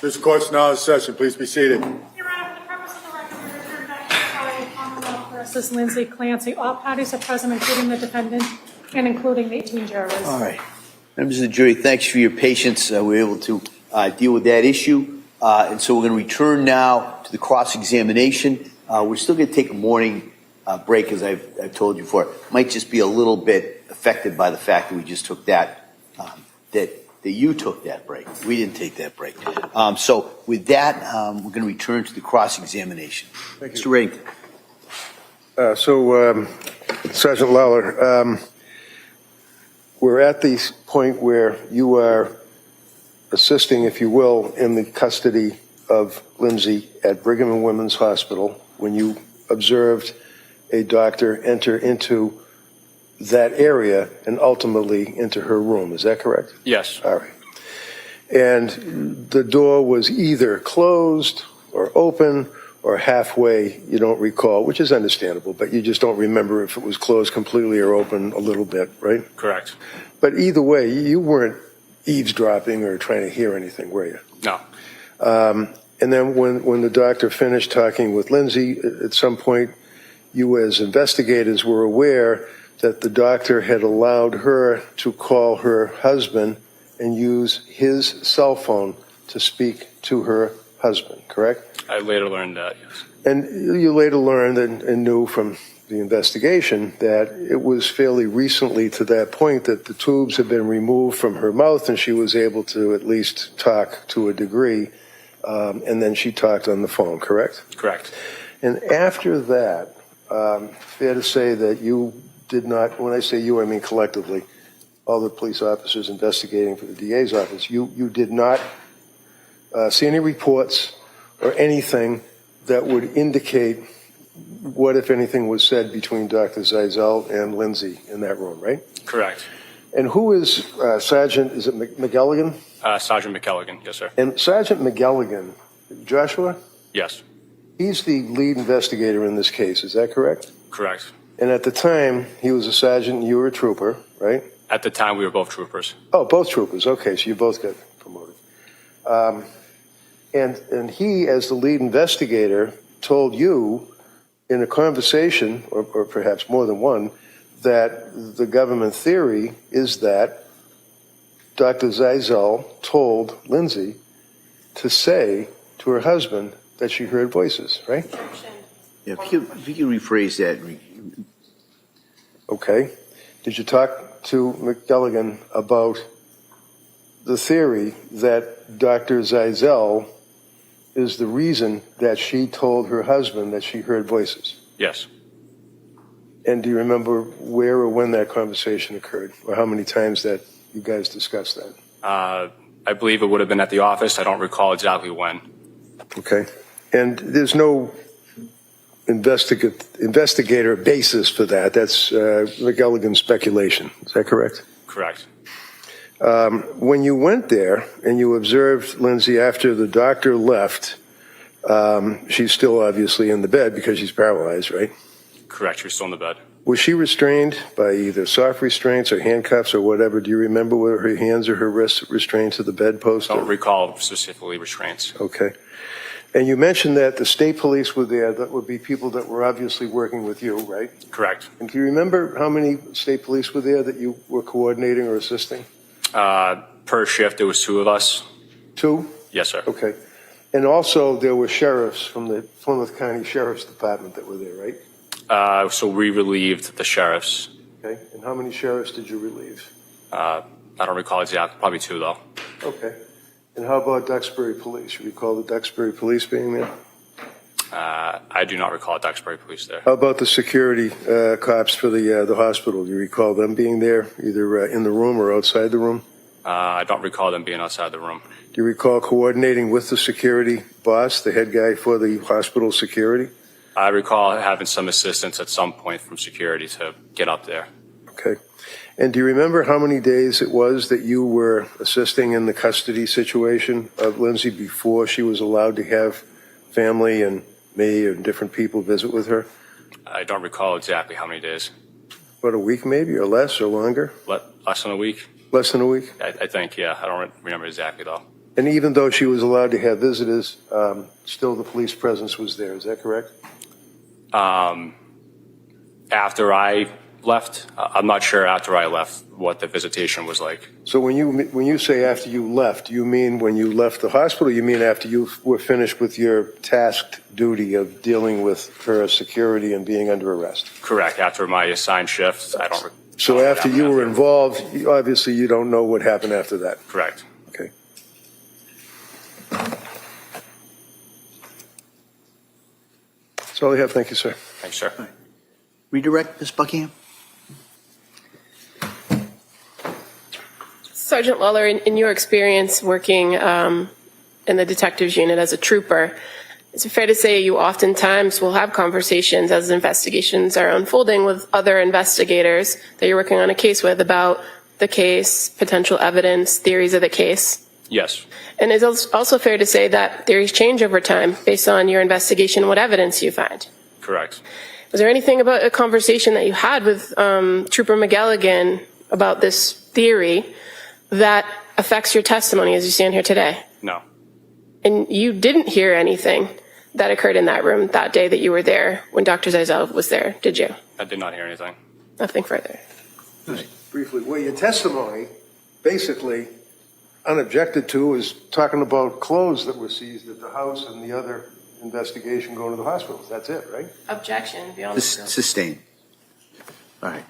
This court's now in session. Please be seated. Your Honor, for the purpose of the record, we return back to the trial of Commonwealth versus Lindsay Clancy. All parties are present, including the defendant and including the 18 jurors. All right. Members of the jury, thanks for your patience. We were able to deal with that issue. And so we're going to return now to the cross-examination. We're still going to take a morning break, as I've told you before. It might just be a little bit affected by the fact that we just took that, that you took that break. We didn't take that break. So with that, we're going to return to the cross-examination. Mr. Reddington. Sergeant Lawlor, we're at the point where you are assisting, if you will, in the custody of Lindsay at Brigham and Women's Hospital when you observed a doctor enter into that area and ultimately into her room. Is that correct? Yes. All right. And the door was either closed or open or halfway, you don't recall, which is understandable, but you just don't remember if it was closed completely or open a little bit, right? Correct. But either way, you weren't eavesdropping or trying to hear anything, were you? No. And then when the doctor finished talking with Lindsay, at some point, you as investigators were aware that the doctor had allowed her to call her husband and use his cell phone to speak to her husband, correct? I later learned that, yes. And you later learned and knew from the investigation that it was fairly recently to that point that the tubes had been removed from her mouth and she was able to at least talk to a degree, and then she talked on the phone, correct? Correct. And after that, fair to say that you did not, when I say you, I mean collectively, all the police officers investigating for the DA's office, you did not see any reports or anything that would indicate what, if anything, was said between Dr. Zeizel and Lindsay in that room, right? Correct. And who is Sergeant, is it McElligan? Sergeant McElligan, yes, sir. And Sergeant McElligan, Joshua, Yes. he's the lead investigator in this case, is that correct? Correct. And at the time, he was a sergeant, you were a trooper, right? At the time, we were both troopers. Oh, both troopers, okay, so you both got promoted. And he, as the lead investigator, told you in a conversation, or perhaps more than one, that the government theory is that Dr. Zeizel told Lindsay to say to her husband that she heard voices, right? Yeah, if you could rephrase that. Okay. Did you talk to McElligan about the theory that Dr. Zeizel is the reason that she told her husband that she heard voices? Yes. And do you remember where or when that conversation occurred, or how many times that you guys discussed that? I believe it would have been at the office. I don't recall exactly when. Okay. And there's no investigator basis for that. That's McElligan's speculation. Is that correct? Correct. When you went there and you observed Lindsay after the doctor left, she's still obviously in the bed because she's paralyzed, right? Correct. You're still in the bed. Was she restrained by either soft restraints or handcuffs or whatever? Do you remember whether her hands or her wrists restrained to the bedpost? I don't recall specifically restraints. Okay. And you mentioned that the state police were there. That would be people that were obviously working with you, right? Correct. And do you remember how many state police were there that you were coordinating or assisting? Per shift, there was 2 of us. 2? Yes, sir. Okay. And also there were sheriffs from the Plymouth County Sheriff's Department that were there, right? So we relieved the sheriffs. Okay. And how many sheriffs did you relieve? I don't recall exactly. Probably 2, though. Okay. And how about Duxbury Police? You recall the Duxbury Police being there? I do not recall Duxbury Police there. How about the security cops for the hospital? Do you recall them being there, either in the room or outside the room? I don't recall them being outside the room. Do you recall coordinating with the security boss, the head guy for the hospital security? I recall having some assistance at some point from security to get up there. Okay. And do you remember how many days it was that you were assisting in the custody situation of Lindsay before she was allowed to have family and me and different people visit with her? I don't recall exactly how many days. About a week maybe, or less, or longer? Less than a week? Less than a week? I think, yeah. I don't remember exactly, though. And even though she was allowed to have visitors, still the police presence was there. Is that correct? After I left, I'm not sure after I left what the visitation was like. So when you say after you left, you mean when you left the hospital? You mean after you were finished with your tasked duty of dealing with her security and being under arrest? Correct. After my assigned shift, I don't. So after you were involved, obviously you don't know what happened after that. Correct. Okay. That's all I have. Thank you, sir. Thanks, sir. Redirect, Ms. Buckingham. Sergeant Lawlor, in your experience working in the detectives unit as a trooper, is it fair to say you oftentimes will have conversations as investigations are unfolding with other investigators that you're working on a case with about the case, potential evidence, theories of the case? Yes. And is it also fair to say that theories change over time based on your investigation and what evidence you find? Correct. Was there anything about a conversation that you had with Trooper McGilligan about this theory that affects your testimony as you stand here today? No. And you didn't hear anything that occurred in that room that day that you were there when Dr. Zeizel was there, did you? I did not hear anything. Nothing further. Briefly, well, your testimony, basically, unobjected to, is talking about clothes that were seized at the house and the other investigation going to the hospital. That's it, right? Objection beyond the scope. Sustained. All right.